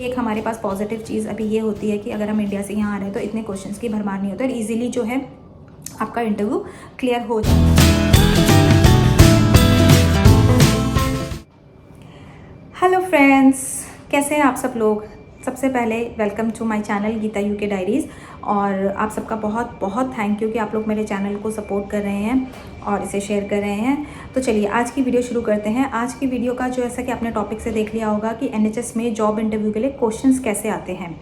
एक हमारे पास पॉजिटिव चीज़ अभी ये होती है कि अगर हम इंडिया से यहाँ आ रहे हैं तो इतने क्वेश्चंस की भरमार नहीं होती और इजीली जो है आपका इंटरव्यू क्लियर हो जाए। हेलो फ्रेंड्स, कैसे हैं आप सब लोग। सबसे पहले welcome to my channel Geeta UK diaries. और आप सबका बहुत बहुत थैंक यू कि आप लोग मेरे चैनल को सपोर्ट कर रहे हैं और इसे शेयर कर रहे हैं। तो चलिए आज की वीडियो शुरू करते हैं। आज की वीडियो का जो ऐसा कि आपने टॉपिक से देख लिया होगा कि एनएचएस में जॉब इंटरव्यू के लिए क्वेश्चंस कैसे आते हैं।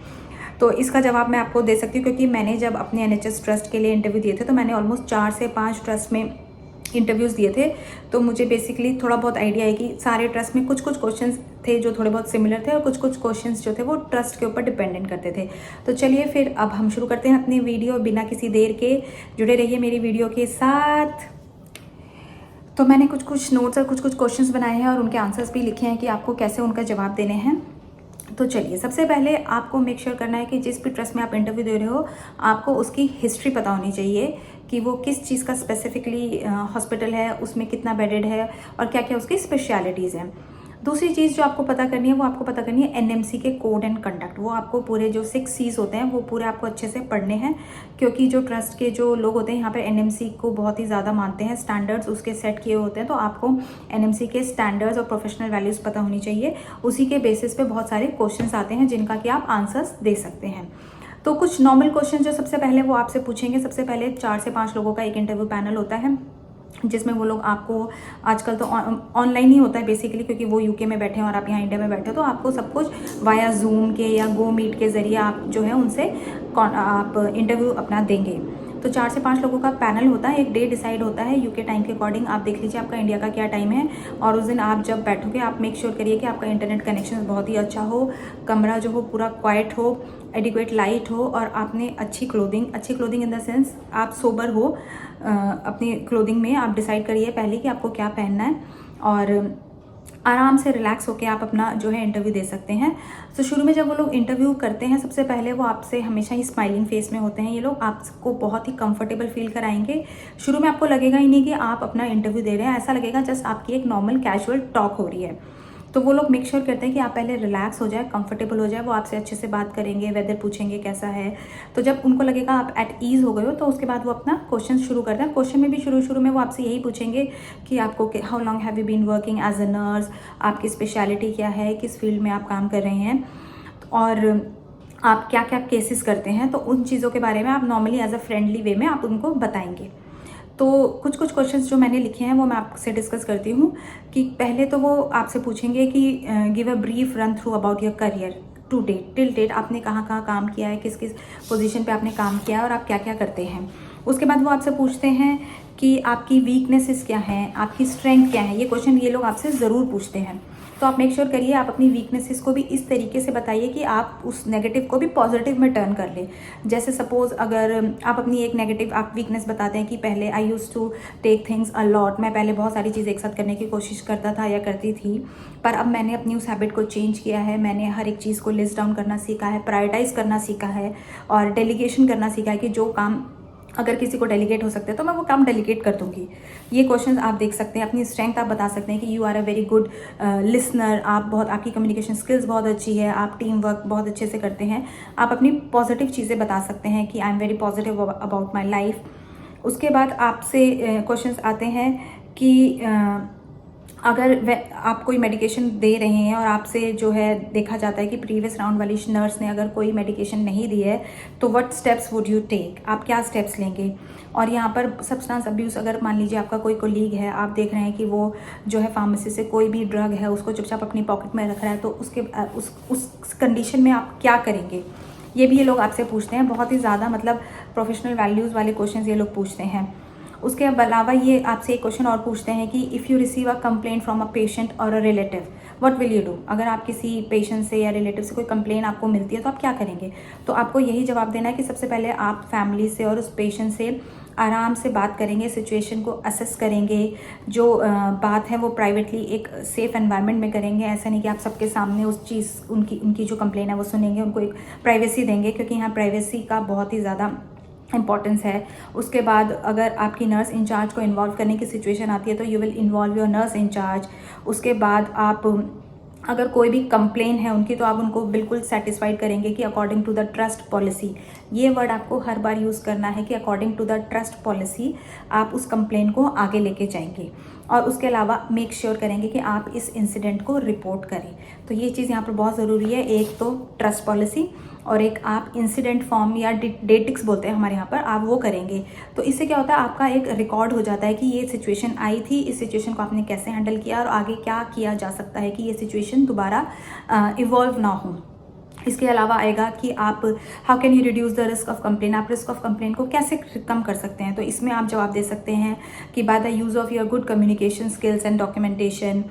तो इसका जवाब मैं आपको दे सकती हूँ क्योंकि मैंने जब अपने एनएचएस ट्रस्ट के लिए इंटरव्यू दिए थे तो मैंने ऑलमोस्ट 4 से 5 ट्रस्ट में इंटरव्यूज़ दिए थे। तो मुझे बेसिकली थोड़ा बहुत आइडिया है कि सारे ट्रस्ट में कुछ कुछ क्वेश्चंस थे जो थोड़े बहुत सिमिलर थे और कुछ कुछ क्वेश्चंस जो थे वो ट्रस्ट के ऊपर डिपेंडेंट करते थे। तो चलिए फिर अब हम शुरू करते हैं अपनी वीडियो। बिना किसी देर के जुड़े रहिए मेरी वीडियो के साथ। तो मैंने कुछ कुछ नोट्स और कुछ कुछ क्वेश्चंस बनाए हैं और उनके आंसर्स भी लिखे हैं कि आपको कैसे उनका जवाब देने हैं। तो चलिए सबसे पहले आपको मेक श्योर करना है कि जिस भी ट्रस्ट में आप इंटरव्यू दे रहे हो आपको उसकी हिस्ट्री पता होनी चाहिए कि वो किस चीज़ का स्पेसिफिकली हॉस्पिटल है, उसमें कितना बेडेड है और क्या क्या उसकी स्पेशलिटीज़ हैं। दूसरी चीज़ जो आपको पता करनी है वो आपको पता करनी है एनएमसी के कोड एंड कंडक्ट। वो आपको पूरे जो 6 C's होते हैं वो पूरे आपको अच्छे से पढ़ने हैं क्योंकि जो ट्रस्ट के जो लोग होते हैं यहाँ पर एनएमसी को बहुत ही ज़्यादा मानते हैं। स्टैंडर्ड्स उसके सेट किए होते हैं तो आपको एनएमसी के स्टैंडर्ड्स और प्रोफेशनल वैल्यूज़ पता होनी चाहिए। उसी के बेसिस पे बहुत सारे क्वेश्चंस आते हैं जिनका कि आप आंसर्स दे सकते हैं। तो कुछ नॉर्मल क्वेश्चन जो सबसे पहले वो आपसे पूछेंगे। सबसे पहले 4 से 5 लोगों का एक इंटरव्यू पैनल होता है जिसमें वो लोग आपको, आजकल तो ऑनलाइन ही होता है बेसिकली क्योंकि वो यूके में बैठे हैं और आप यहाँ इंडिया में बैठे हो, तो आपको सब कुछ वाया जूम के या गो मीट के ज़रिए आप जो है उनसे आप इंटरव्यू अपना देंगे। तो 4 से 5 लोगों का पैनल होता है। एक डे डिसाइड होता है यूके टाइम के अकॉर्डिंग। आप देख लीजिए आपका इंडिया का क्या टाइम है और उस दिन आप जब बैठोगे आप मेक श्योर करिए कि आपका इंटरनेट कनेक्शन बहुत ही अच्छा हो, कमरा जो हो पूरा क्वाइट हो, एडिक्वेट लाइट हो और आपने अच्छी क्लोथिंग इन द सेंस आप सोबर हो। अपनी क्लोथिंग में आप डिसाइड करिए पहले कि आपको क्या पहनना है और आराम से रिलैक्स होकर आप अपना जो है इंटरव्यू दे सकते हैं। तो शुरू में जब वो लोग इंटरव्यू करते हैं सबसे पहले वो आपसे हमेशा ही स्माइलिंग फेस में होते हैं। ये लोग आपको बहुत ही कंफर्टेबल फील कराएंगे। शुरू में आपको लगेगा ही नहीं कि आप अपना इंटरव्यू दे रहे हैं, ऐसा लगेगा जस्ट आपकी एक नॉर्मल कैजुअल टॉक हो रही है। तो वो लोग मेक श्योर करते हैं कि आप पहले रिलैक्स हो जाए, कंफर्टेबल हो जाए। वो आपसे अच्छे से बात करेंगे, वेदर पूछेंगे कैसा है। तो जब उनको लगेगा आप एट ईज़ हो गए हो तो उसके बाद वो अपना क्वेश्चन शुरू करते हैं। क्वेश्चन में भी शुरू में वो आपसे यही पूछेंगे कि आपको how long have you been working as a nurse, आपकी स्पेशलिटी क्या है, किस फील्ड में आप काम कर रहे हैं और आप क्या क्या केसेस करते हैं। तो उन चीज़ों के बारे में आप normally as a friendly way में आप उनको बताएंगे। तो कुछ कुछ क्वेश्चंस जो मैंने लिखे हैं वो मैं आपसे डिस्कस करती हूँ कि पहले तो वो आपसे पूछेंगे कि give a brief run through about your career to date, till date आपने कहाँ कहाँ काम किया है, किस किस पोजीशन पे आपने काम किया है और आप क्या क्या करते हैं। उसके बाद वो आपसे पूछते हैं कि आपकी वीकनेसेस क्या हैं, आपकी स्ट्रेंथ क्या है। ये क्वेश्चन ये लोग आपसे ज़रूर पूछते हैं। तो आप मेक श्योर करिए आप अपनी वीकनेसेस को भी इस तरीके से बताइए कि आप उस नेगेटिव को भी पॉजिटिव में टर्न कर ले। जैसे सपोज अगर आप अपनी एक नेगेटिव आप वीकनेस बताते हैं कि पहले I use to take things a lot, मैं पहले बहुत सारी चीज़ें एक साथ करने की कोशिश करता था या करती थी, पर अब मैंने अपनी उस हैबिट को चेंज किया है। मैंने हर एक चीज़ को लिस्ट डाउन करना सीखा है, प्रायोरिटाइज करना सीखा है और डेलीगेशन करना सीखा है कि जो काम अगर किसी को डेलीगेट हो सकते हैं तो मैं वो काम डेलीगेट कर दूंगी। ये क्वेश्चंस आप देख सकते हैं। अपनी स्ट्रेंथ आप बता सकते हैं कि you are a very good listener, आपकी कम्युनिकेशन स्किल्स बहुत अच्छी है, आप टीम वर्क बहुत अच्छे से करते हैं। आप अपनी पॉजिटिव चीज़ें बता सकते हैं कि I am very positive about my life. उसके बाद आपसे क्वेश्चंस आते हैं कि अगर आप कोई मेडिकेशन दे रहे हैं और आपसे जो है देखा जाता है कि प्रीवियस राउंड वाली नर्स ने अगर कोई मेडिकेशन नहीं दी है तो what steps would you take, आप क्या स्टेप्स लेंगे। और यहाँ पर सब्सटेंस अब्यूज़, अगर मान लीजिए आपका कोई कोलीग है, आप देख रहे हैं कि वो जो है फार्मेसी से कोई भी ड्रग है उसको चुपचाप अपनी पॉकेट में रख रहा है, तो उसके उस कंडीशन में आप क्या करेंगे। ये भी ये लोग आपसे पूछते हैं। बहुत ही ज़्यादा मतलब प्रोफेशनल वैल्यूज़ वाले क्वेश्चन ये लोग पूछते हैं। उसके अलावा ये आपसे एक क्वेश्चन और पूछते हैं कि if you receive a complaint from a patient और a relative what will you do. अगर आप किसी पेशेंट से या रिलेटिव से कोई कंप्लेंट आपको मिलती है तो आप क्या करेंगे। तो आपको यही जवाब देना है कि सबसे पहले आप फैमिली से और उस पेशेंट से आराम से बात करेंगे, सिचुएशन को असेस करेंगे। जो बात है वो प्राइवेटली एक सेफ़ एनवायरनमेंट में करेंगे। ऐसा नहीं कि आप सबके सामने उस चीज़ उनकी जो कंप्लेंट है वो सुनेंगे, उनको एक प्राइवेसी देंगे क्योंकि यहाँ प्राइवेसी का बहुत ही ज़्यादा इम्पॉर्टेंस है। उसके बाद अगर आपकी नर्स इंचार्ज को इन्वॉल्व करने की सिचुएशन आती है तो you will involve your nurse in charge. उसके बाद आप अगर कोई भी कंप्लेन है उनकी तो आप उनको बिल्कुल सेटिस्फाइड करेंगे कि according to the trust policy. ये वर्ड आपको हर बार यूज़ करना है कि according to the trust policy आप उस कंप्लेन को आगे लेके जाएंगे। और उसके अलावा मेक श्योर करेंगे कि आप इस इंसिडेंट को रिपोर्ट करें। तो ये चीज़ यहाँ पर बहुत ज़रूरी है। एक तो ट्रस्ट पॉलिसी और एक आप इंसिडेंट फॉर्म या डेटिक्स बोलते हैं हमारे यहाँ पर, आप वो करेंगे। तो इससे क्या होता है, आपका एक रिकॉर्ड हो जाता है कि ये सिचुएशन आई थी, इस सिचुएशन को आपने कैसे हैंडल किया और आगे क्या किया जा सकता है कि ये सिचुएशन दोबारा इवॉल्व ना हो। इसके अलावा आएगा कि आप how can you reduce the risk of complain, आप रिस्क ऑफ कंप्लेन को कैसे कम कर सकते हैं। तो इसमें आप जवाब दे सकते हैं कि by the use of your good communication skills and documentation,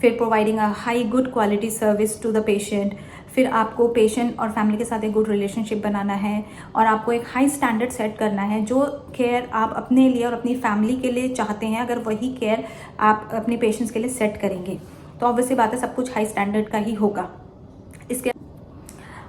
फिर providing a high good quality service to the patient, फिर आपको पेशेंट और फैमिली के साथ एक गुड रिलेशनशिप बनाना है और आपको एक हाई स्टैंडर्ड सेट करना है। जो केयर आप अपने लिए और अपनी फैमिली के लिए चाहते हैं, अगर वही केयर आप अपने पेशेंट्स के लिए सेट करेंगे तो ऑब्वियसली बात है सब कुछ हाई स्टैंडर्ड का ही होगा। इसके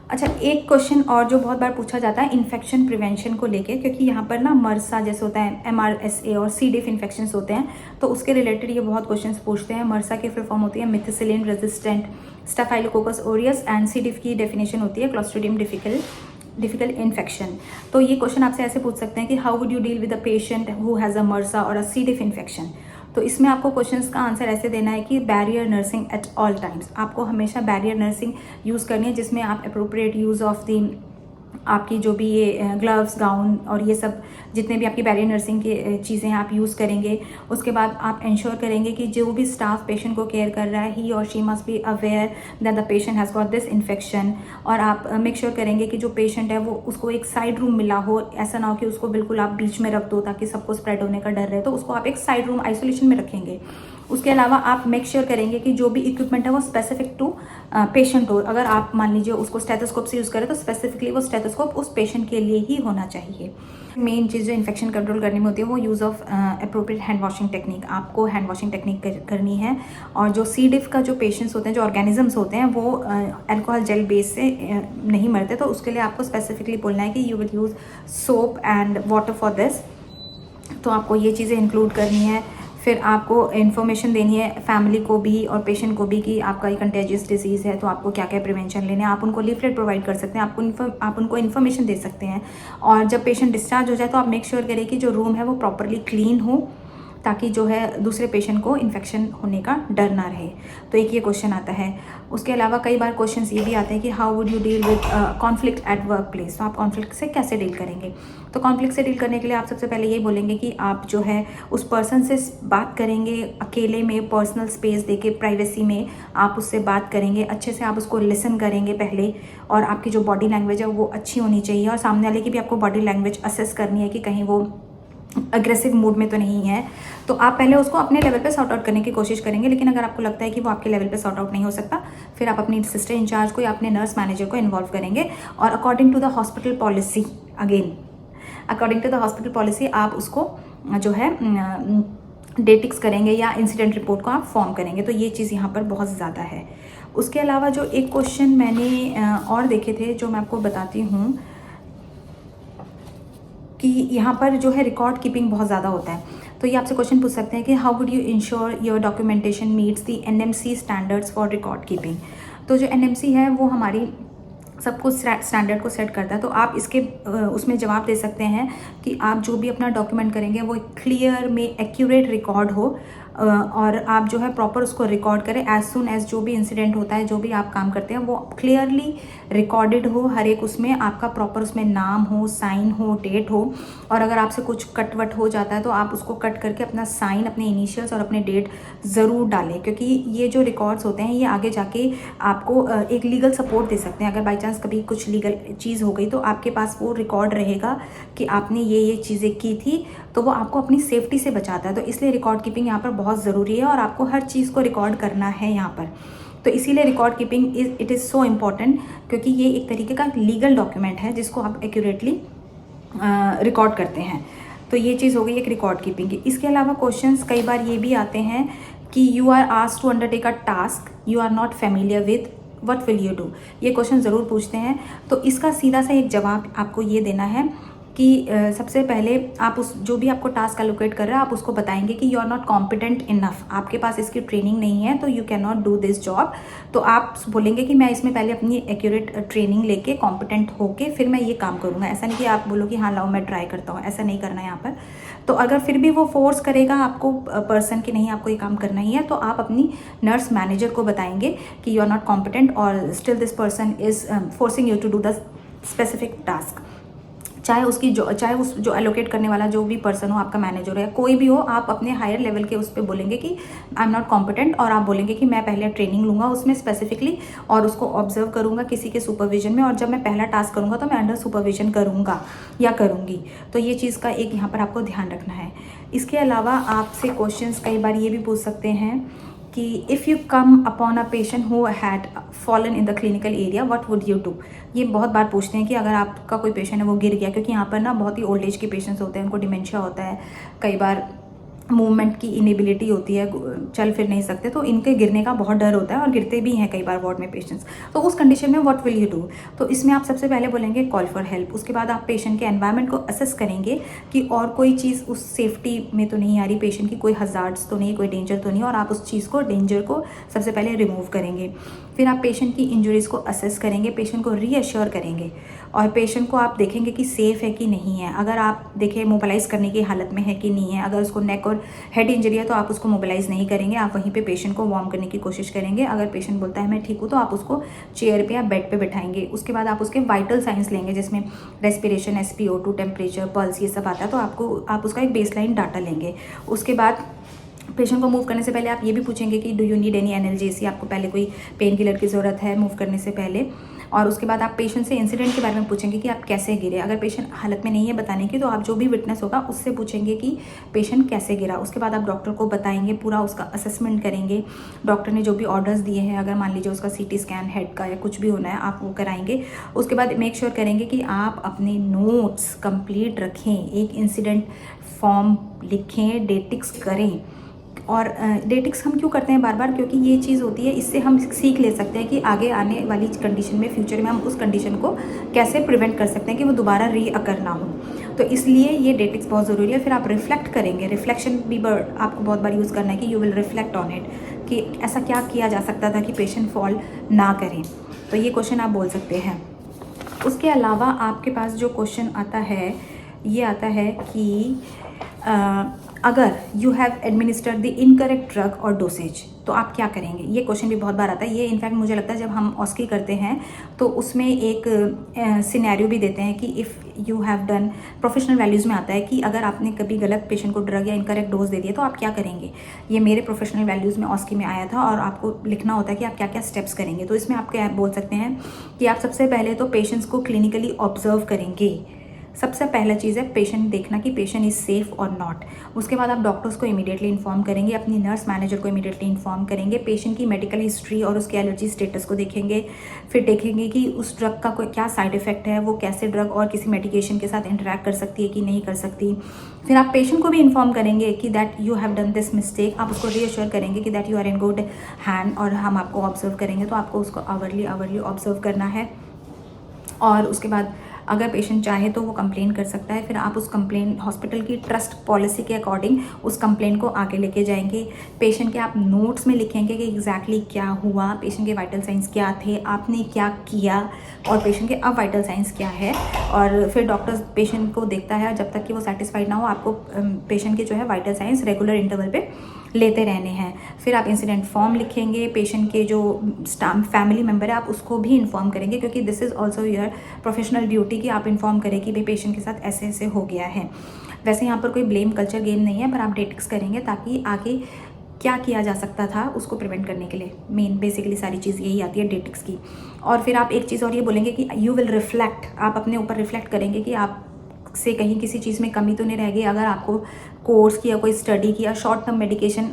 अच्छा, एक क्वेश्चन और जो बहुत बार पूछा जाता है इन्फेक्शन प्रिवेंशन को लेके, क्योंकि यहाँ पर ना मरसा जैसे होता है, MRSA और C. diff इन्फेक्शंस होते हैं, तो उसके रिलेटेड ये बहुत क्वेश्चंस पूछते हैं। मरसा की फुल फॉर्म होती है methicillin resistant staphylococcus aureus and C. diff की डेफिनेशन होती है क्लोस्ट्रीडियम डिफिकल्ट इन्फेक्शन। तो ये क्वेश्चन आपसे ऐसे पूछ सकते हैं कि how would you deal with a patient who has a MRSA और अ C. diff infection. तो इसमें आपको क्वेश्चंस का आंसर ऐसे देना है कि barrier nursing at all times, आपको हमेशा बैरियर नर्सिंग यूज़ करनी है, जिसमें आप अप्रोप्रिएट यूज़ ऑफ दी आपकी जो भी ये ग्लव्स, गाउन और ये सब जितने भी आपकी बैरियर नर्सिंग की चीज़ें हैं आप यूज़ करेंगे। उसके बाद आप इंश्योर करेंगे कि जो भी स्टाफ पेशेंट को केयर कर रहा है, ही और she must be aware that the patient has got this infection. और आप मेक श्योर करेंगे कि जो पेशेंट है वो उसको एक साइड रूम मिला हो, ऐसा ना हो कि उसको बिल्कुल आप बीच में रख दो ताकि सबको स्प्रेड होने का डर रहे, तो उसको आप एक साइड रूम आइसोलेशन में रखेंगे। उसके अलावा आप मेक श्योर करेंगे कि जो भी इक्विपमेंट है वो स्पेसिफिक टू पेशेंट हो। अगर आप मान लीजिए उसको स्टेथोस्कोप से यूज़ करें तो स्पेसिफिकली वो स्टेथोस्कोप उस पेशेंट के लिए ही होना चाहिए। मेन चीज़ जो इन्फेक्शन कंट्रोल करने में होती है वो use of appropriate hand washing technique, आपको हैंड वॉशिंग टेक्निक करनी है। और जो C. diff का जो पेशेंट्स होते हैं, जो ऑर्गेनिजम्स होते हैं, वो अल्कोहल जेल बेस से नहीं मरते, तो उसके लिए आपको स्पेसिफिकली बोलना है कि you will use soap and water for this. तो आपको ये चीज़ें इंक्लूड करनी है। फिर आपको इन्फॉर्मेशन देनी है फैमिली को भी और पेशेंट को भी कि आपका ये कंटेजियस डिजीज़ है, तो आपको क्या क्या प्रिवेंशन लेने हैं। आप उनको लीफलेट प्रोवाइड कर सकते हैं, आप उनको इन्फॉर्मेशन दे सकते हैं। और जब पेशेंट डिस्चार्ज हो जाए तो आप मेक श्योर करें कि जो रूम है वो प्रॉपरली क्लीन हो, ताकि जो है दूसरे पेशेंट को इन्फेक्शन होने का डर ना रहे। तो एक ये क्वेश्चन आता है। उसके अलावा कई बार क्वेश्चंस ये भी आते हैं कि how would you deal with conflict at work place, तो आप कॉन्फ्लिक्ट से कैसे डील करेंगे। तो कॉन्फ्लिक्ट से डील करने के लिए आप सबसे पहले यही बोलेंगे कि आप जो है उस पर्सन से बात करेंगे अकेले में, पर्सनल स्पेस देके, प्राइवेसी में आप उससे बात करेंगे, अच्छे से आप उसको लिसन करेंगे पहले। और आपकी जो बॉडी लैंग्वेज है वो अच्छी होनी चाहिए और सामने वाले की भी आपको बॉडी लैंग्वेज असेस करनी है कि कहीं वो अग्रेसिव मूड में तो नहीं है। तो आप पहले उसको अपने लेवल पे सॉर्ट आउट करने की कोशिश करेंगे, लेकिन अगर आपको लगता है कि वो आपके लेवल पे सॉर्ट आउट नहीं हो सकता, फिर आप अपनी सिस्टर इंचार्ज को या अपने नर्स मैनेजर को इन्वॉल्व करेंगे। और according to the hospital policy, again according to the hospital policy आप उसको जो है डेटिक्स करेंगे या इंसिडेंट रिपोर्ट को आप फॉर्म करेंगे। तो ये चीज़ यहाँ पर बहुत ज़्यादा है। उसके अलावा जो एक क्वेश्चन मैंने और देखे थे जो मैं आपको बताती हूँ कि यहाँ पर जो है रिकॉर्ड कीपिंग बहुत ज़्यादा होता है। तो ये आपसे क्वेश्चन पूछ सकते हैं कि how would you ensure your documentation meets the NMC standards for record keeping. तो जो NMC है वो हमारी सब कुछ स्टैंडर्ड को सेट करता है। तो आप इसके उसमें जवाब दे सकते हैं कि आप जो भी अपना डॉक्यूमेंट करेंगे वो क्लियर में एक्यूरेट रिकॉर्ड हो और आप जो है प्रॉपर उसको रिकॉर्ड करें। एज सुन एज जो भी इंसिडेंट होता है, जो भी आप काम करते हैं वो क्लियरली रिकॉर्डेड हो, हर एक उसमें आपका प्रॉपर उसमें नाम हो, साइन हो, डेट हो। और अगर आपसे कुछ कटवट हो जाता है तो आप उसको कट करके अपना साइन, अपने इनिशियल्स और अपने डेट ज़रूर डालें, क्योंकि ये जो रिकॉर्ड्स होते हैं ये आगे जाके आपको एक लीगल सपोर्ट दे सकते हैं। अगर बाई चांस कभी कुछ लीगल चीज़ हो गई तो आपके पास वो रिकॉर्ड रहेगा कि आपने ये चीज़ें की थी, तो वो आपको अपनी सेफ्टी से बचाता है। तो इसलिए रिकॉर्ड कीपिंग यहाँ पर बहुत ज़रूरी है और आपको हर चीज़ को रिकॉर्ड करना है यहाँ पर। तो इसीलिए record keeping it is so important, क्योंकि ये एक तरीके का लीगल डॉक्यूमेंट है जिसको आप एक्यूरेटली रिकॉर्ड करते हैं। तो ये चीज़ हो गई एक रिकॉर्ड कीपिंग की। इसके अलावा क्वेश्चंस कई बार ये भी आते हैं कि you are asked to undertake a task you are not familiar with, what will you do. ये क्वेश्चन ज़रूर पूछते हैं। तो इसका सीधा सा एक जवाब आपको ये देना है कि सबसे पहले आप उस जो भी आपको टास्क एलोकेट कर रहा है आप उसको बताएंगे कि you are not competent enough, आपके पास इसकी ट्रेनिंग नहीं है तो you can not do this job. तो आप बोलेंगे कि मैं इसमें पहले अपनी एक्यूरेट ट्रेनिंग लेके कॉम्पिटेंट होके फिर मैं ये काम करूँगा। ऐसा नहीं कि आप बोलो कि हाँ लाओ मैं ट्राई करता हूँ, ऐसा नहीं करना है यहाँ पर। तो अगर फिर भी वो फोर्स करेगा आपको पर्सन कि नहीं आपको ये काम करना ही है, तो आप अपनी नर्स मैनेजर को बताएंगे कि यू आर नॉट कॉम्पिटेंट और still this person is forcing you to do the specific task. चाहे उस जो एलोकेट करने वाला जो भी पर्सन हो, आपका मैनेजर है कोई भी हो, आप अपने हायर लेवल के उस पर बोलेंगे कि आई एम नॉट कॉम्पिटेंट, और आप बोलेंगे कि मैं पहले ट्रेनिंग लूँगा उसमें स्पेसिफिकली और उसको ऑब्जर्व करूँगा किसी के सुपरविजन में, और जब मैं पहला टास्क करूँगा तो मैं अंडर सुपरविजन करूँगा या करूँगी। तो ये चीज़ का एक यहाँ पर आपको ध्यान रखना है। इसके अलावा आपसे क्वेश्चंस कई बार ये भी पूछ सकते हैं कि if you come upon a patient who had fallen in the clinical area what would you do. ये बहुत बार पूछते हैं कि अगर आपका कोई पेशेंट है वो गिर गया, क्योंकि यहाँ पर ना बहुत ही ओल्ड एज के पेशेंट्स होते हैं, उनको डिमेंशिया होता है, कई बार मूवमेंट की इनेबिलिटी होती है, चल फिर नहीं सकते, तो इनके गिरने का बहुत डर होता है और गिरते भी हैं कई बार वार्ड में पेशेंट्स। तो उस कंडीशन में व्हाट विल यू डू। तो इसमें आप सबसे पहले बोलेंगे कॉल फॉर हेल्प। उसके बाद आप पेशेंट के एनवायरनमेंट को असेस करेंगे कि और कोई चीज़ उस सेफ्टी में तो नहीं आ रही, पेशेंट की कोई हजार्ड्स तो नहीं, कोई डेंजर तो नहीं, और आप उस चीज़ को डेंजर को सबसे पहले रिमूव करेंगे। फिर आप पेशेंट की इंजरीज़ को असेस करेंगे, पेशेंट को रीअश्योर करेंगे, और पेशेंट को आप देखेंगे कि सेफ़ है कि नहीं है। अगर आप देखें मोबिलाइज करने की हालत में है कि नहीं है, अगर उसको नेक और हेड इंजरी है तो आप उसको मोबिलाइज नहीं करेंगे, आप वहीं पे पेशेंट को वार्म करने की कोशिश करेंगे। अगर पेशेंट बोलता है मैं ठीक हूँ तो आप उसको चेयर पे या बेड पे बैठाएंगे। उसके बाद आप उसके वाइटल साइंस लेंगे जिसमें रेस्पिरेशन, SpO2, टेम्परेचर, पल्स, ये सब आता है, तो आप उसका एक बेसलाइन डाटा लेंगे। उसके बाद पेशेंट को मूव करने से पहले आप ये भी पूछेंगे कि do you need any analgesia, आपको पहले कोई पेन किलर की ज़रूरत है मूव करने से पहले। और उसके बाद आप पेशेंट से इंसिडेंट के बारे में पूछेंगे कि आप कैसे गिरे। अगर पेशेंट हालत में नहीं है बताने की तो आप जो भी विटनेस होगा उससे पूछेंगे कि पेशेंट कैसे गिरा। उसके बाद आप डॉक्टर को बताएंगे, पूरा उसका असेसमेंट करेंगे। डॉक्टर ने जो भी ऑर्डर्स दिए हैं, अगर मान लीजिए उसका CT स्कैन हेड का या कुछ भी होना है आप वो कराएंगे। उसके बाद मेक श्योर करेंगे कि आप अपने नोट्स कंप्लीट रखें, एक इंसिडेंट फॉर्म लिखें, डेटिक्स करें। और डेटिक्स हम क्यों करते हैं बार बार, क्योंकि ये चीज़ होती है, इससे हम सीख ले सकते हैं कि आगे आने वाली कंडीशन में, फ्यूचर में हम उस कंडीशन को कैसे प्रिवेंट कर सकते हैं कि वो दोबारा रीअकर ना हो। तो इसलिए ये डेटिक्स बहुत ज़रूरी है। फिर आप रिफ्लेक्ट करेंगे, रिफ्लेक्शन भी आपको बहुत बार यूज़ करना है कि you will reflect on it, कि ऐसा क्या किया जा सकता था कि पेशेंट फॉल ना करें। तो ये क्वेश्चन आप बोल सकते हैं। उसके अलावा आपके पास जो क्वेश्चन आता है ये आता है कि अगर you have administered the incorrect drug और डोसेज तो आप क्या करेंगे। ये क्वेश्चन भी बहुत बार आता है। ये इनफैक्ट मुझे लगता है जब हम ऑस्की करते हैं तो उसमें एक सिनेरियो भी देते हैं कि if you have done, professional values में आता है कि अगर आपने कभी गलत पेशेंट को ड्रग या इनकरेक्ट डोज दे दिया तो आप क्या करेंगे। ये मेरे प्रोफेशनल वैल्यूज़ में ऑस्की में आया था और आपको लिखना होता है कि आप क्या क्या स्टेप्स करेंगे। तो इसमें आप क्या बोल सकते हैं कि आप सबसे पहले तो पेशेंट्स को क्लिनिकली ऑब्जर्व करेंगे। सबसे पहला चीज़ है पेशेंट देखना कि पेशेंट इज़ सेफ़ और नॉट। उसके बाद आप डॉक्टर्स को इमीडिएटली इन्फॉर्म करेंगे, अपनी नर्स मैनेजर को इमीडिएटली इन्फॉर्म करेंगे, पेशेंट की मेडिकल हिस्ट्री और उसके एलर्जी स्टेटस को देखेंगे। फिर देखेंगे कि उस ड्रग का कोई क्या साइड इफेक्ट है, वो कैसे ड्रग और किसी मेडिकेशन के साथ इंटरेक्ट कर सकती है कि नहीं कर सकती। फिर आप पेशेंट को भी इन्फॉर्म करेंगे कि that you have done this mistake. आप उसको रीअश्योर करेंगे कि that you are in good hand और हम आपको ऑब्जर्व करेंगे। तो आपको उसको आवरली ऑब्जर्व करना है। और उसके बाद अगर पेशेंट चाहे तो वो कंप्लेन कर सकता है। फिर आप उस कंप्लेन हॉस्पिटल की ट्रस्ट पॉलिसी के अकॉर्डिंग उस कंप्लेन को आगे लेके जाएंगे। पेशेंट के आप नोट्स में लिखेंगे कि एग्जैक्टली क्या हुआ, पेशेंट के वाइटल साइंस क्या थे, आपने क्या किया और पेशेंट के अब वाइटल साइंस क्या है। और फिर डॉक्टर पेशेंट को देखता है, जब तक कि वो सेटिस्फाइड ना हो आपको पेशेंट के जो है वाइटल साइंस रेगुलर इंटरवल पे लेते रहने हैं। फिर आप इंसिडेंट फॉर्म लिखेंगे, पेशेंट के जो फैमिली मेम्बर है आप उसको भी इन्फॉर्म करेंगे, क्योंकि this is also your professional duty कि आप इन्फॉर्म करें कि भाई पेशेंट के साथ ऐसे ऐसे हो गया है। वैसे यहाँ पर कोई ब्लेम कल्चर गेम नहीं है, पर आप डेटिक्स करेंगे ताकि आगे क्या किया जा सकता था उसको प्रिवेंट करने के लिए। मेन बेसिकली सारी चीज़ यही आती है डेटिक्स की। और फिर आप एक चीज़ और ये बोलेंगे कि यू विल रिफ्लेक्ट, आप अपने ऊपर रिफ्लेक्ट करेंगे कि आप से कहीं किसी चीज़ में कमी तो नहीं रह गई। अगर आपको कोर्स की या कोई स्टडी की या short term medication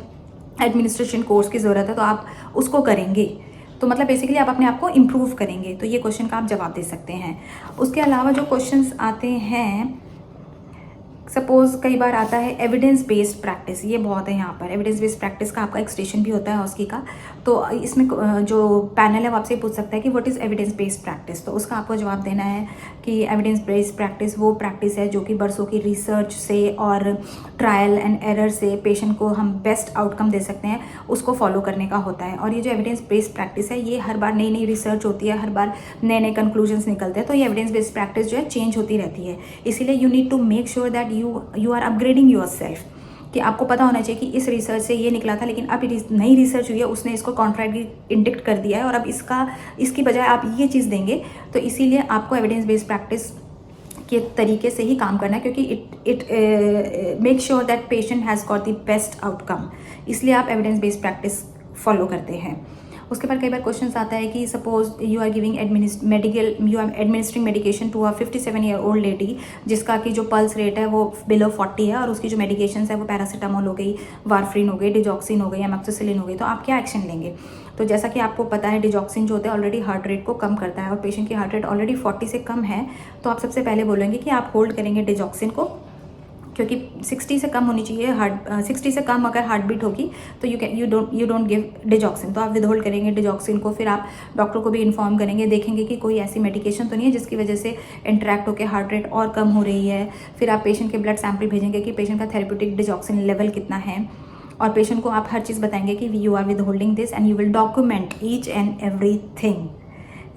administration course की ज़रूरत है तो आप उसको करेंगे। तो मतलब बेसिकली आप अपने आप को इम्प्रूव करेंगे। तो ये क्वेश्चन का आप जवाब दे सकते हैं। उसके अलावा जो क्वेश्चंस आते हैं सपोज कई बार आता है एविडेंस बेस्ड प्रैक्टिस, ये बहुत है यहाँ पर। एविडेंस बेस्ड प्रैक्टिस का आपका एक्सटेंशन भी होता है हॉस्की का। तो इसमें जो पैनल है वो आपसे पूछ सकता है कि what is evidence based practice. तो उसका आपको जवाब देना है कि एविडेंस बेस्ड प्रैक्टिस वो प्रैक्टिस है जो कि बरसों की रिसर्च से और ट्रायल एंड एरर से पेशेंट को हम बेस्ट आउटकम दे सकते हैं, उसको फॉलो करने का होता है। और ये जो एविडेंस बेस्ड प्रैक्टिस है, ये हर बार नई नई रिसर्च होती है, हर बार नए नए कंक्लूजन्स निकलते हैं। तो ये एविडेंस बेस्ड प्रैक्टिस जो है चेंज होती रहती है। इसीलिए you need to make sure that you are upgrading yourself, कि आपको पता होना चाहिए कि इस रिसर्च से ये निकला था, लेकिन अब नई रिसर्च हुई है, उसने इसको कॉन्ट्राडिक्ट कर दिया है, और अब इसकी बजाय आप ये चीज़ देंगे। तो इसीलिए आपको एविडेंस बेस्ड प्रैक्टिस के तरीके से ही काम करना है, क्योंकि it make sure that patient has got the best outcome. इसलिए आप एविडेंस बेस्ड प्रैक्टिस फॉलो करते हैं। उसके बाद कई बार क्वेश्चन आता है कि suppose you are administering medication to a 57-year-old lady, जिसका कि जो पल्स रेट है वो बिलो 40 है, और उसकी जो मेडिकेशंस है वो पैरासीटामोल हो गई, वारफ्रीन हो गई, डिजॉक्सिन हो गई, एमोक्सिसिलिन हो गई। तो आप क्या एक्शन लेंगे? तो जैसा कि आपको पता है, डिजॉक्सिन जो होता है ऑलरेडी हार्ट रेट को कम करता है, और पेशेंट की हार्ट रेट ऑलरेडी 40 से कम है। तो आप सबसे पहले बोलेंगे कि आप होल्ड करेंगे डिजॉक्सिन को, क्योंकि 60 से कम होनी चाहिए 60 से कम अगर हार्ट बीट होगी तो यू डोंट गिव डिजॉक्सिन। तो आप विदहोल्ड करेंगे डिजॉक्सिन को। फिर आप डॉक्टर को भी इन्फॉर्म करेंगे, देखेंगे कि कोई ऐसी मेडिकेशन तो नहीं है जिसकी वजह से इंटरेक्ट होकर हार्ट रेट और कम हो रही है। फिर आप पेशेंट के ब्लड सैंपल भेजेंगे कि पेशेंट का थेरेप्यूटिक डिजॉक्सिन लेवल कितना है, और पेशेंट को आप हर चीज़ बताएंगे कि you are withholding this and you will document each and everything.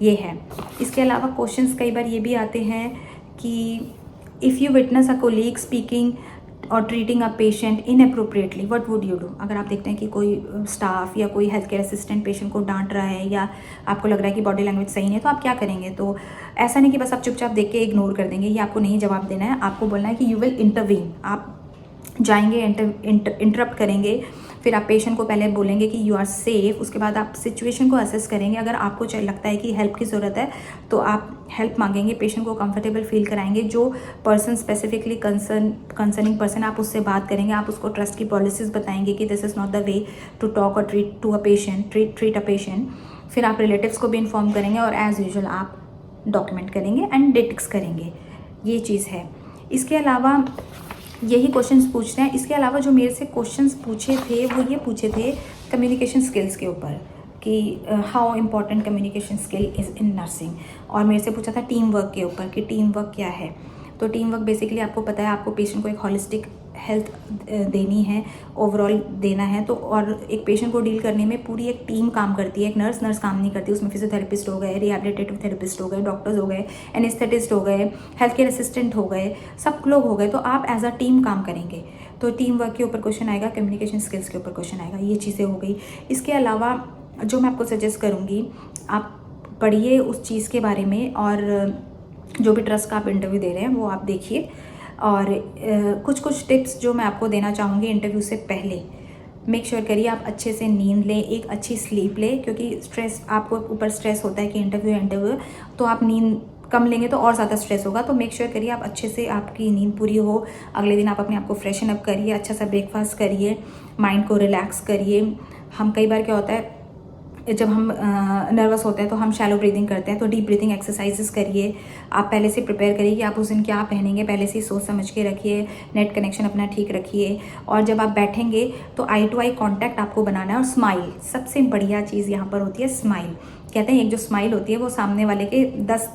ये है। इसके अलावा क्वेश्चंस कई बार ये भी आते हैं कि if you witness a colleague speaking और treating a patient inappropriately, what would you do? अगर आप देखते हैं कि कोई स्टाफ या कोई हेल्थ केयर असिस्टेंट पेशेंट को डांट रहा है, या आपको लग रहा है कि बॉडी लैंग्वेज सही नहीं है, तो आप क्या करेंगे? तो ऐसा नहीं कि बस आप चुपचाप देख के इग्नोर कर देंगे, ये आपको नहीं जवाब देना है। आपको बोलना है कि यू विल इंटरवीन। आप जाएंगे, इंटरप्ट करेंगे। फिर आप पेशेंट को पहले बोलेंगे कि यू आर सेफ। उसके बाद आप सिचुएशन को असेस करेंगे। अगर आपको लगता है कि हेल्प की ज़रूरत है तो आप हेल्प मांगेंगे, पेशेंट को कंफर्टेबल फील कराएंगे। जो पर्सन स्पेसिफिकली कंसर्निंग पर्सन, आप उससे बात करेंगे, आप उसको ट्रस्ट की पॉलिसीज़ बताएंगे कि this is not the way to talk और ट्रीट अ पेशेंट। फिर आप रिलेटिव्स को भी इन्फॉर्म करेंगे, और एज़ यूजुअल आप डॉक्यूमेंट करेंगे एंड डिटेक्स करेंगे। ये चीज़ है। इसके अलावा यही क्वेश्चंस पूछ रहे हैं। इसके अलावा जो मेरे से क्वेश्चंस पूछे थे वो ये पूछे थे कम्युनिकेशन स्किल्स के ऊपर, कि how important communication skill is in nursing. और मेरे से पूछा था टीम वर्क के ऊपर कि टीम वर्क क्या है। तो टीम वर्क बेसिकली आपको पता है, आपको पेशेंट को एक हॉलिस्टिक हेल्थ देनी है, ओवरऑल देना है। तो और एक पेशेंट को डील करने में पूरी एक टीम काम करती है, एक नर्स काम नहीं करती। उसमें फिजियोथेरेपिस्ट हो गए, रिहैबिलिटेटिव थेरेपिस्ट हो गए, डॉक्टर्स हो गए, एनेस्थेटिस्ट हो गए, हेल्थ केयर असिस्टेंट हो गए, सब लोग हो गए। तो आप एज अ टीम काम करेंगे। तो टीम वर्क के ऊपर क्वेश्चन आएगा, कम्युनिकेशन स्किल्स के ऊपर क्वेश्चन आएगा। ये चीज़ें हो गई। इसके अलावा जो मैं आपको सजेस्ट करूँगी, आप पढ़िए उस चीज़ के बारे में, और जो भी ट्रस्ट का आप इंटरव्यू दे रहे हैं वो आप देखिए। और कुछ टिप्स जो मैं आपको देना चाहूँगी इंटरव्यू से पहले, मेक श्योर करिए आप अच्छे से नींद लें, एक अच्छी स्लीप लें, क्योंकि स्ट्रेस, आपको ऊपर स्ट्रेस होता है कि इंटरव्यू तो आप नींद कम लेंगे तो और ज़्यादा स्ट्रेस होगा। तो मेक श्योर करिए आप अच्छे से, आपकी नींद पूरी हो। अगले दिन आप अपने आप को फ्रेशन अप करिए, अच्छा सा ब्रेकफास्ट करिए, माइंड को रिलैक्स करिए। हम कई बार क्या होता है, जब हम नर्वस होते हैं तो हम शैलो ब्रीदिंग करते हैं, तो डीप ब्रीदिंग एक्सरसाइजेस करिए। आप पहले से प्रिपेयर करिए कि आप उस दिन क्या पहनेंगे, पहले से ही सोच समझ के रखिए, नेट कनेक्शन अपना ठीक रखिए। और जब आप बैठेंगे तो आई टू आई कॉन्टैक्ट आपको बनाना है, और स्माइल, सबसे बढ़िया चीज़ यहाँ पर होती है स्माइल। कहते हैं एक जो स्माइल होती है वो सामने वाले के 10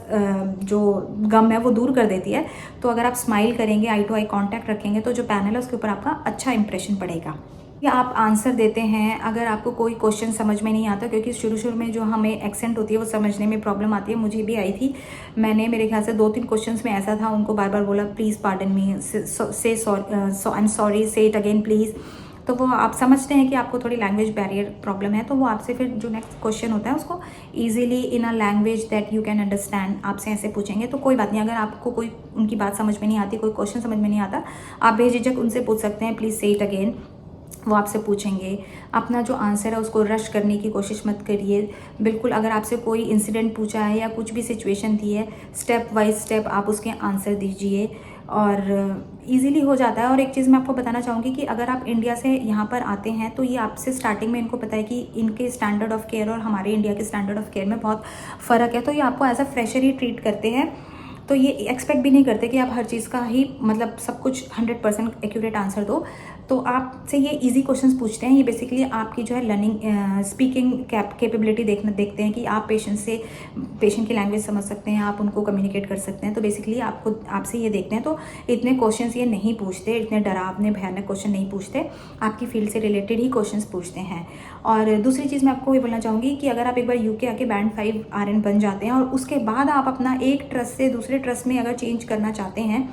जो गम है वो दूर कर देती है। तो अगर आप स्माइल करेंगे, आई टू आई कॉन्टैक्ट रखेंगे, तो जो पैनल है उसके ऊपर आपका अच्छा इंप्रेशन पड़ेगा। या आप आंसर देते हैं, अगर आपको कोई क्वेश्चन समझ में नहीं आता, क्योंकि शुरू में जो हमें एक्सेंट होती है वो समझने में प्रॉब्लम आती है, मुझे भी आई थी। मैंने मेरे ख्याल से 2-3 क्वेश्चंस में ऐसा था, उनको बार बार बोला प्लीज़ पार्डन मी, से आई एम सॉरी, से इट अगेन प्लीज़। तो वो आप समझते हैं कि आपको थोड़ी लैंग्वेज बैरियर प्रॉब्लम है, तो वो आपसे फिर जो नेक्स्ट क्वेश्चन होता है उसको easily in a language that you can understand आपसे ऐसे पूछेंगे। तो कोई बात नहीं, अगर आपको कोई उनकी बात समझ में नहीं आती, कोई क्वेश्चन समझ में नहीं आता, आप बेझिझक उनसे पूछ सकते हैं, प्लीज़ से इट अगेन। वो आपसे पूछेंगे। अपना जो आंसर है उसको रश करने की कोशिश मत करिए बिल्कुल। अगर आपसे कोई इंसिडेंट पूछा है या कुछ भी सिचुएशन दी है, स्टेप बाय स्टेप आप उसके आंसर दीजिए, और इजीली हो जाता है। और एक चीज़ मैं आपको बताना चाहूँगी कि अगर आप इंडिया से यहाँ पर आते हैं तो ये आपसे स्टार्टिंग में इनको पता है कि इनके स्टैंडर्ड ऑफ केयर और हमारे इंडिया के स्टैंडर्ड ऑफ केयर में बहुत फ़र्क है, तो ये आपको एज अ फ्रेशर ही ट्रीट करते हैं। तो ये एक्सपेक्ट भी नहीं करते कि आप हर चीज़ का ही मतलब सब कुछ 100% एक्यूरेट आंसर दो। तो आपसे ये इजी क्वेश्चंस पूछते हैं। ये बेसिकली आपकी जो है लर्निंग स्पीकिंग कैपेबिलिटी देखते हैं कि आप पेशेंट की लैंग्वेज समझ सकते हैं, आप उनको कम्युनिकेट कर सकते हैं। तो बेसिकली आपसे ये देखते हैं। तो इतने क्वेश्चंस ये नहीं पूछते, इतने डरावने भयानक क्वेश्चन नहीं पूछते, आपकी फील्ड से रिलेटेड ही क्वेश्चंस पूछते हैं। और दूसरी चीज़ मैं आपको ये बोलना चाहूँगी कि अगर आप एक बार यूके आके बैंड 5 RN बन जाते हैं और उसके बाद आप अपना एक ट्रस्ट से दूसरे ट्रस्ट में अगर चेंज करना चाहते हैं,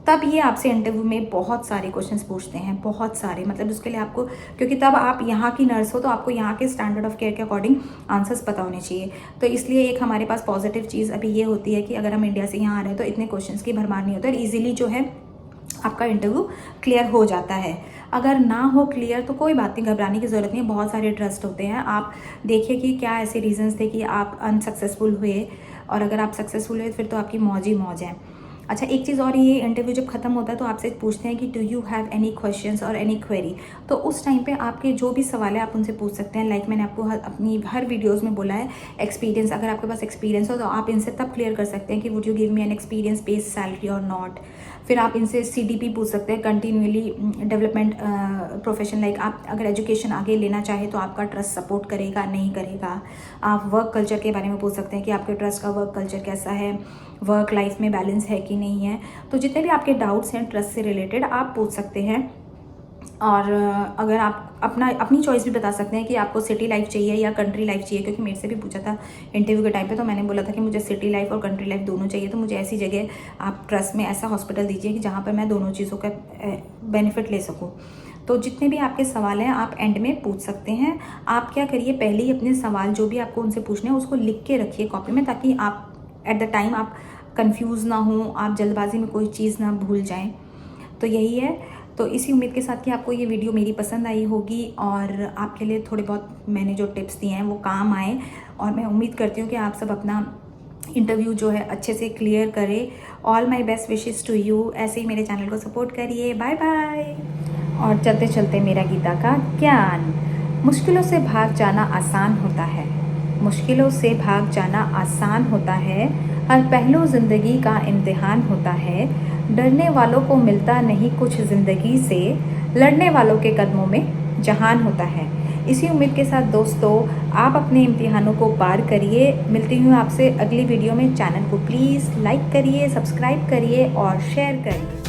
तब ये आपसे इंटरव्यू में बहुत सारे क्वेश्चंस पूछते हैं, बहुत सारे। मतलब उसके लिए आपको, क्योंकि तब आप यहाँ की नर्स हो तो आपको यहाँ के स्टैंडर्ड ऑफ केयर के अकॉर्डिंग आंसर्स पता होने चाहिए। तो इसलिए एक हमारे पास पॉजिटिव चीज़ अभी ये होती है कि अगर हम इंडिया से यहाँ आ रहे हैं तो इतने क्वेश्चंस की भरमार नहीं होता और ईजिली जो है आपका इंटरव्यू क्लियर हो जाता है। अगर ना हो क्लियर तो कोई बात नहीं, घबराने की ज़रूरत नहीं है। बहुत सारे ट्रस्ट होते हैं। आप देखिए कि क्या ऐसे रीजंस थे कि आप अनसक्सेसफुल हुए, और अगर आप सक्सेसफुल हुए फिर तो आपकी मौज ही मौज है। अच्छा, एक चीज़ और, ये इंटरव्यू जब खत्म होता है तो आपसे पूछते हैं कि do you have any questions और एनी क्वेरी। तो उस टाइम पे आपके जो भी सवाल है आप उनसे पूछ सकते हैं। लाइक मैंने आपको अपनी हर वीडियोस में बोला है, एक्सपीरियंस, अगर आपके पास एक्सपीरियंस हो तो आप इनसे तब क्लियर कर सकते हैं कि would you give me an experience based salary और नॉट। फिर आप इनसे CDP पूछ सकते हैं, कंटिन्यूअली डेवलपमेंट प्रोफेशन। लाइक आप अगर एजुकेशन आगे लेना चाहे तो आपका ट्रस्ट सपोर्ट करेगा नहीं करेगा। आप वर्क कल्चर के बारे में पूछ सकते हैं कि आपके ट्रस्ट का वर्क कल्चर कैसा है, वर्क लाइफ में बैलेंस है कि नहीं है। तो जितने भी आपके डाउट्स हैं ट्रस्ट से रिलेटेड आप पूछ सकते हैं। और अगर आप अपनी चॉइस भी बता सकते हैं कि आपको सिटी लाइफ चाहिए या कंट्री लाइफ चाहिए, क्योंकि मेरे से भी पूछा था इंटरव्यू के टाइम पे, तो मैंने बोला था कि मुझे सिटी लाइफ और कंट्री लाइफ दोनों चाहिए। तो मुझे ऐसी जगह आप ट्रस्ट में ऐसा हॉस्पिटल दीजिए कि जहाँ पर मैं दोनों चीज़ों का बेनिफिट ले सकूँ। तो जितने भी आपके सवाल हैं आप एंड में पूछ सकते हैं। आप क्या करिए, पहले ही अपने सवाल जो भी आपको उनसे पूछने हैं उसको लिख के रखिए कॉपी में, ताकि आप एट द टाइम आप कंफ्यूज ना हो, आप जल्दबाजी में कोई चीज़ ना भूल जाएं। तो यही है। तो इसी उम्मीद के साथ कि आपको ये वीडियो मेरी पसंद आई होगी और आपके लिए थोड़े बहुत मैंने जो टिप्स दिए हैं वो काम आए। और मैं उम्मीद करती हूँ कि आप सब अपना इंटरव्यू जो है अच्छे से क्लियर करें। All my best wishes to you. ऐसे ही मेरे चैनल को सपोर्ट करिए। Bye bye. और चलते चलते मेरा गीता का ज्ञान, मुश्किलों से भाग जाना आसान होता है, मुश्किलों से भाग जाना आसान होता है, हर पहलू ज़िंदगी का इम्तिहान होता है, डरने वालों को मिलता नहीं कुछ ज़िंदगी से, लड़ने वालों के कदमों में जहान होता है। इसी उम्मीद के साथ दोस्तों, आप अपने इम्तिहानों को पार करिए। मिलती हूँ आपसे अगली वीडियो में। चैनल को प्लीज़ लाइक करिए, सब्सक्राइब करिए और शेयर करिए।